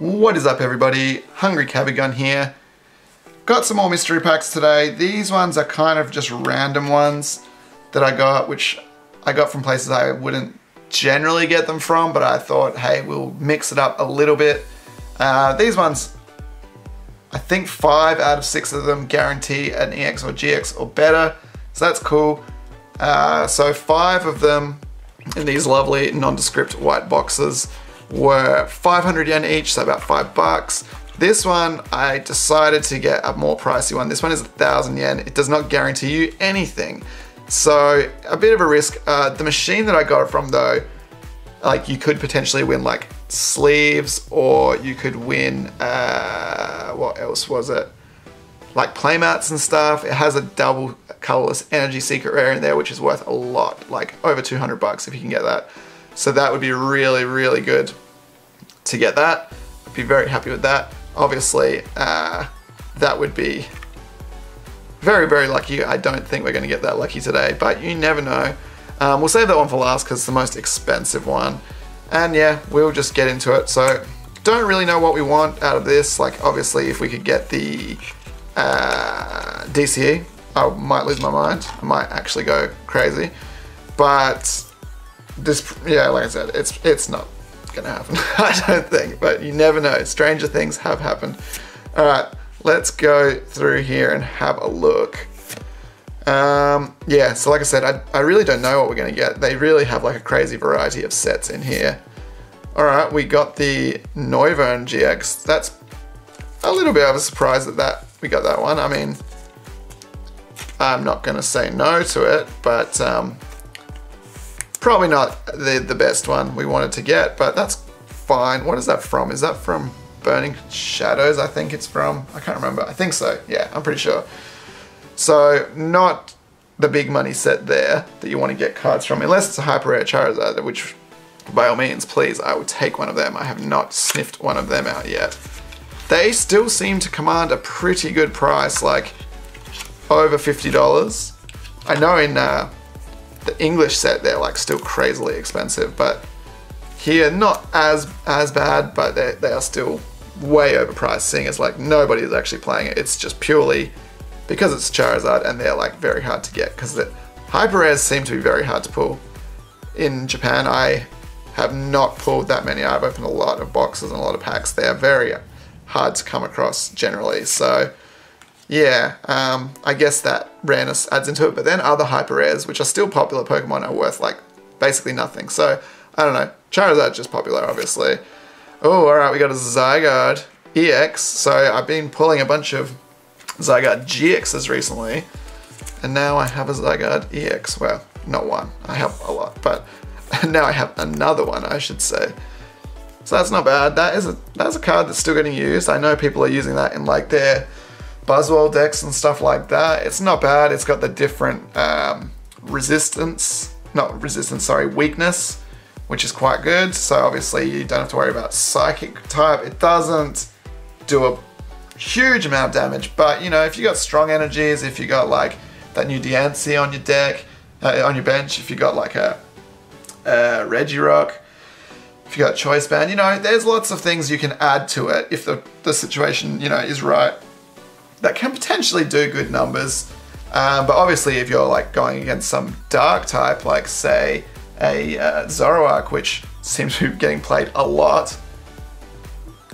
What is up everybody? Hungry Kabigon here. Got some more mystery packs today. These ones are kind of just random ones that I got, which I got from places I wouldn't generally get them from, but I thought, hey, we'll mix it up a little bit. These ones, I think 5 out of 6 of them guarantee an EX or GX or better, so that's cool. So 5 of them in these lovely nondescript white boxes were 500 yen each, so about $5. This one, I decided to get a more pricey one. This one is 1,000 yen. It does not guarantee you anything. So a bit of a risk. The machine that I got it from though, like you could potentially win like sleeves, or you could win, what else was it? Like playmats and stuff. It has a double colorless energy secret rare in there, which is worth a lot, like over 200 bucks if you can get that. So that would be really, really good to get that. I'd be very happy with that. Obviously, that would be very, very lucky. I don't think we're going to get that lucky today, but you never know. We'll save that one for last because it's the most expensive one. And yeah, we'll just get into it. So, don't really know what we want out of this. Like, obviously, if we could get the DCE, I might lose my mind. I might actually go crazy. But this, yeah, like I said, it's not gonna happen. I don't think, but you never know. Stranger things have happened. All right, let's go through here and have a look. Yeah, so like I said, I really don't know what we're gonna get. They really have like a crazy variety of sets in here. All right, we got the Noivern GX. That's a little bit of a surprise that we got that one. I mean, I'm not gonna say no to it, but probably not the best one we wanted to get, but that's fine. What is that from? Is that from Burning Shadows? I think it's from. I can't remember. I think so. Yeah, I'm pretty sure. So not the big money set there that you want to get cards from, unless it's a hyper rare Charizard, which by all means, please, I would take one of them. I have not sniffed one of them out yet. They still seem to command a pretty good price, like over $50. I know in the English set they're like still crazily expensive, but here not as bad, but they are still way overpriced, seeing as like nobody is actually playing it. It's just purely because it's Charizard and they're like very hard to get, because the hyper rares seem to be very hard to pull. In Japan, I have not pulled that many. I've opened a lot of boxes and a lot of packs. They are very hard to come across generally, so yeah, I guess that rareness adds into it, but then other hyper rares, which are still popular Pokemon, are worth like basically nothing. So I don't know, Charizard's just popular, obviously. Oh, all right, we got a Zygarde EX. So I've been pulling a bunch of Zygarde GXs recently, and now I have a Zygarde EX. Well, not one, I have a lot, but now I have another one, I should say. So that's not bad. That's a card that's still getting used. I know people are using that in like their Buzzwole decks and stuff like that. It's not bad. It's got the different weakness, which is quite good. So obviously you don't have to worry about psychic type. It doesn't do a huge amount of damage, but you know, if you got strong energies, if you got like that new Diancie on your deck, on your bench, if you got like a Regirock, if you got Choice Band, you know, there's lots of things you can add to it if the situation, you know, is right, that can potentially do good numbers. But obviously if you're like going against some dark type, like say a Zoroark, which seems to be getting played a lot,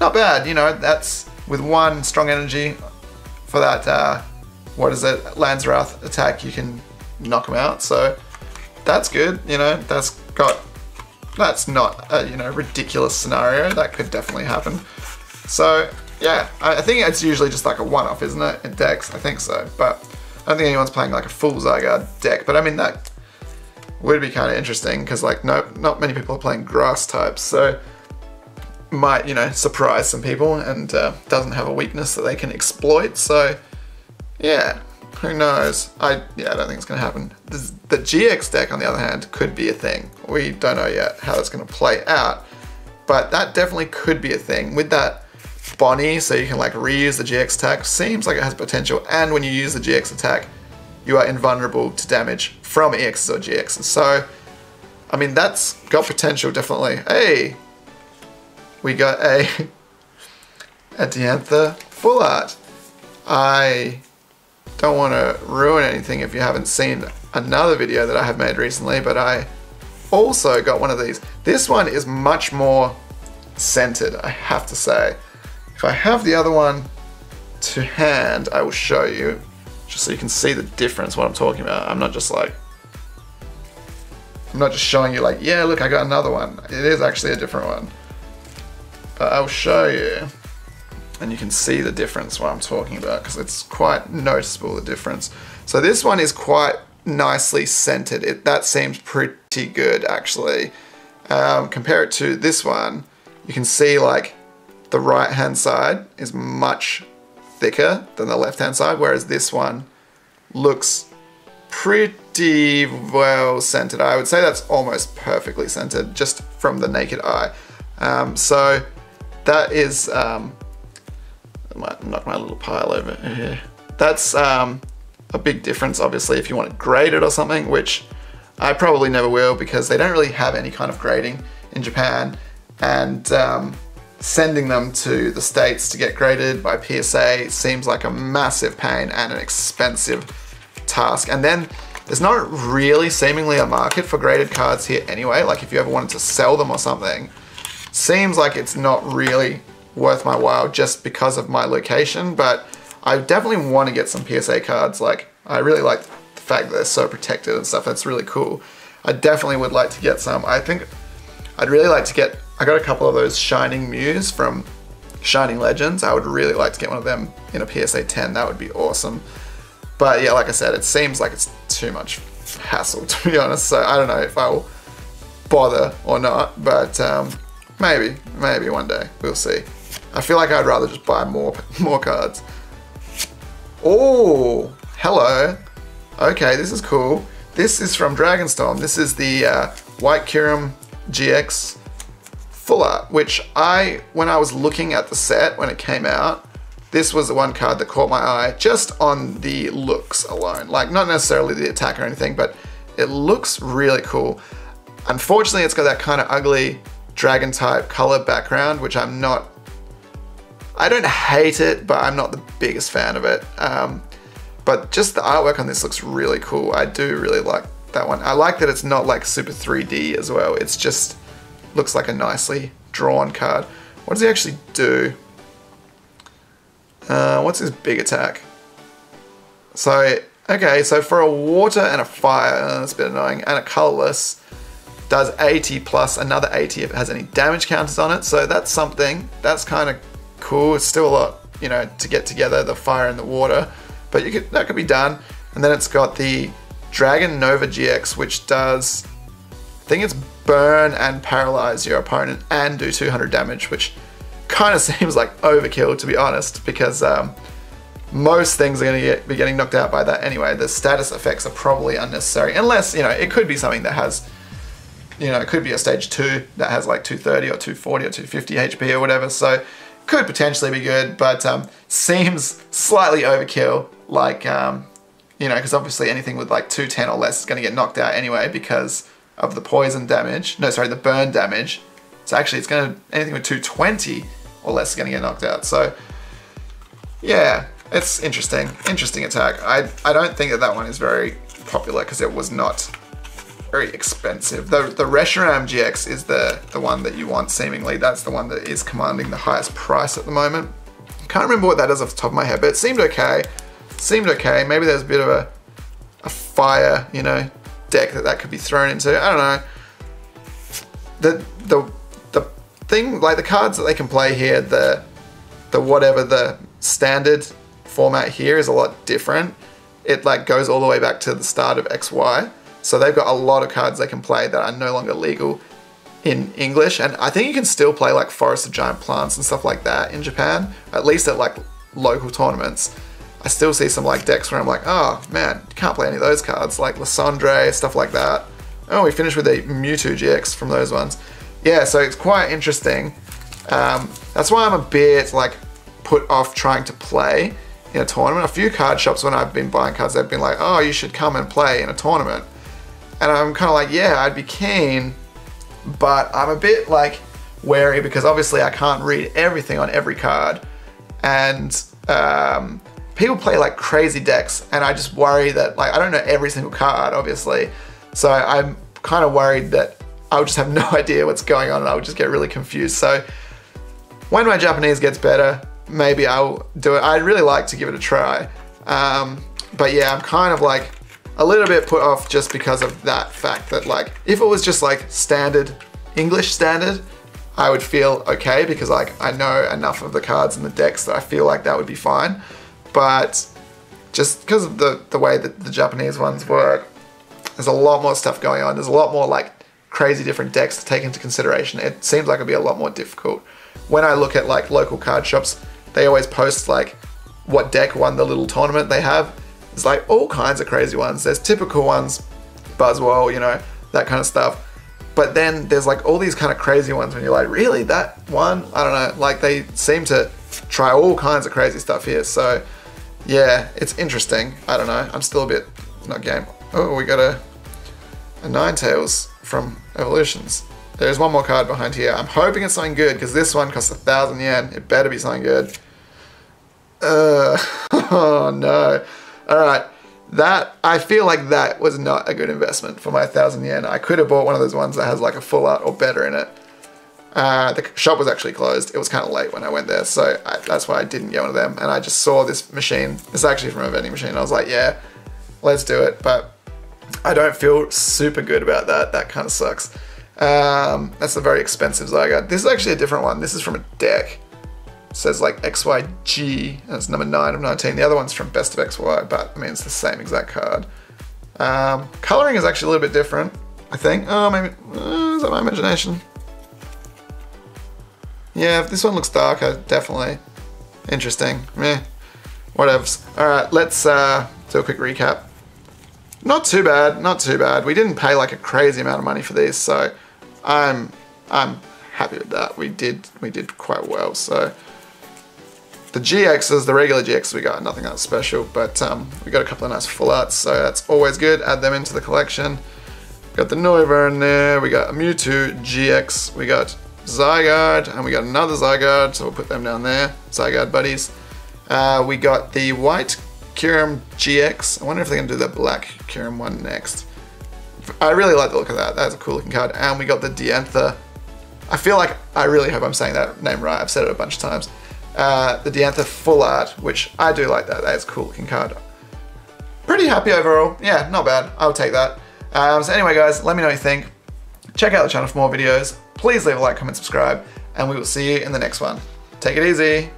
not bad, you know, that's with one strong energy for that, what is it, Landsrath attack, you can knock him out, so that's good, you know, that's not a, you know, ridiculous scenario, that could definitely happen. So yeah, I think it's usually just like a one-off, isn't it, in decks? I think so, but I don't think anyone's playing like a full Zygarde deck, but I mean, that would be kind of interesting, because like not many people are playing grass types, so might, you know, surprise some people, and doesn't have a weakness that they can exploit, so yeah, who knows? I don't think it's going to happen. The GX deck, on the other hand, could be a thing. We don't know yet how that's going to play out, but that definitely could be a thing. With that Bonnie, so you can like reuse the GX attack, seems like it has potential, and when you use the GX attack, you are invulnerable to damage from EXs or GXs. So, I mean, that's got potential, definitely. Hey, we got a a Diantha full art. I don't want to ruin anything if you haven't seen another video that I have made recently, but I also got one of these. This one is much more scented, I have to say. If I have the other one to hand, I will show you, just so you can see the difference, what I'm talking about. I'm not just showing you like, yeah, look, I got another one. It is actually a different one. But I'll show you, and you can see the difference what I'm talking about, because it's quite noticeable, the difference. So this one is quite nicely scented. That seems pretty good, actually. Compare it to this one, you can see like the right hand side is much thicker than the left hand side, whereas this one looks pretty well scented. I would say that's almost perfectly scented just from the naked eye. So that is, I might knock my little pile over here. That's a big difference, obviously, if you want to grade it or something, which I probably never will, because they don't really have any kind of grading in Japan, and sending them to the States to get graded by PSA seems like a massive pain and an expensive task. And then there's not really seemingly a market for graded cards here anyway. Like if you ever wanted to sell them or something, seems like it's not really worth my while just because of my location. But I definitely want to get some PSA cards. Like I really like the fact that they're so protected and stuff. That's really cool. I definitely would like to get some. I think I'd really like to get, I got a couple of those Shining Mews from Shining Legends. I would really like to get one of them in a PSA 10. That would be awesome. But yeah, like I said, it seems like it's too much hassle, to be honest. So I don't know if I'll bother or not, but maybe one day, we'll see. I feel like I'd rather just buy more cards. Oh, hello. Okay, this is cool. This is from Dragonstorm. This is the White Kyurem GX full art, which when I was looking at the set when it came out, this was the one card that caught my eye just on the looks alone. Like not necessarily the attack or anything, but it looks really cool. Unfortunately, it's got that kind of ugly dragon type color background, which I don't hate it, but I'm not the biggest fan of it. But just the artwork on this looks really cool. I do really like that one. I like that it's not like super 3D as well. It's just looks like a nicely drawn card. What does he actually do? What's his big attack? So, okay, so for a water and a fire, that's a bit annoying, and a colorless, does 80 plus another 80 if it has any damage counters on it. So that's something. That's kind of cool. It's still a lot, you know, to get together, the fire and the water, but that could be done. And then it's got the Dragon Nova GX, which does, I think it's burn and paralyze your opponent and do 200 damage, which kind of seems like overkill, to be honest, because most things are going to be getting knocked out by that anyway. The status effects are probably unnecessary, unless, you know, it could be something that has, you know, it could be a stage 2 that has like 230 or 240 or 250 HP or whatever, so could potentially be good, but seems slightly overkill, like, you know, because obviously anything with like 210 or less is going to get knocked out anyway because of the poison damage. No, sorry, the burn damage. So actually it's going to, anything with 220 or less is going to get knocked out. So yeah, it's interesting. Interesting attack. I don't think that one is very popular because it was not very expensive. The Reshiram GX is the one that you want, seemingly. That's the one that is commanding the highest price at the moment. Can't remember what that is off the top of my head, but it seemed okay. Seemed okay. Maybe there's a bit of a fire, you know, deck that could be thrown into. I don't know. The thing, like the cards that they can play here, the whatever the standard format here is a lot different. It like goes all the way back to the start of XY. So they've got a lot of cards they can play that are no longer legal in English. And I think you can still play like Forest of Giant Plants and stuff like that in Japan, at least at like local tournaments. I still see some like decks where I'm like, oh man, you can't play any of those cards, like Lysandre, stuff like that. Oh, we finished with a Mewtwo GX from those ones. Yeah, so it's quite interesting. That's why I'm a bit like put off trying to play in a tournament. A few card shops when I've been buying cards, they've been like, oh, you should come and play in a tournament. And I'm kind of like, yeah, I'd be keen, but I'm a bit like wary because obviously I can't read everything on every card. and people play like crazy decks, and I just worry that, like, I don't know every single card, obviously, so I'm kind of worried that I would just have no idea what's going on and I would just get really confused. So when my Japanese gets better, maybe I'll do it. I'd really like to give it a try. But yeah, I'm kind of like a little bit put off just because of that fact that, like, if it was just like standard, English standard, I would feel okay because, like, I know enough of the cards in the decks that I feel like that would be fine. But just because of the way that the Japanese ones work, there's a lot more stuff going on. There's a lot more like crazy different decks to take into consideration. It seems like it'd be a lot more difficult. When I look at like local card shops, they always post like what deck won the little tournament they have. There's like all kinds of crazy ones. There's typical ones, Buzzwell, you know, that kind of stuff. But then there's like all these kind of crazy ones when you're like, really, that one? I don't know. Like, they seem to try all kinds of crazy stuff here. So yeah, it's interesting. I don't know. I'm still a bit not game. Oh, we got a Ninetales from Evolutions. There's one more card behind here. I'm hoping it's something good because this one costs 1,000 yen. It better be something good. Oh no. Alright, that, I feel like that was not a good investment for my 1,000 yen. I could have bought one of those ones that has like a full art or better in it. The shop was actually closed. It was kind of late when I went there, so that's why I didn't get one of them. And I just saw this machine. It's actually from a vending machine. I was like, yeah, let's do it. But I don't feel super good about that. That kind of sucks. That's a very expensive Zygarde. This is actually a different one. This is from a deck. It says like XYG, and it's number 9 of 19. The other one's from Best of XY, but I mean, it's the same exact card. Coloring is actually a little bit different, I think. Oh, maybe, is that my imagination? Yeah, this one looks darker, definitely. Interesting, meh, whatevs. All right, let's do a quick recap. Not too bad, not too bad. We didn't pay like a crazy amount of money for these, so I'm happy with that. We did quite well. So the GXs, the regular GXs, we got nothing else special, but we got a couple of nice full arts, so that's always good. Add them into the collection. Got the Noivern there. We got a Mewtwo GX. We got Zygarde, and we got another Zygarde, so we'll put them down there. Zygarde buddies. We got the white Kyurem GX. I wonder if they're gonna do the black Kyurem one next. I really like the look of that. That's a cool looking card. And we got the Diantha. I feel like, I really hope I'm saying that name right. I've said it a bunch of times. The Diantha full art, which I do like that. That is a cool looking card. Pretty happy overall. Yeah, not bad. I'll take that. So anyway, guys, let me know what you think. Check out the channel for more videos. Please leave a like, comment, subscribe, and we will see you in the next one. Take it easy.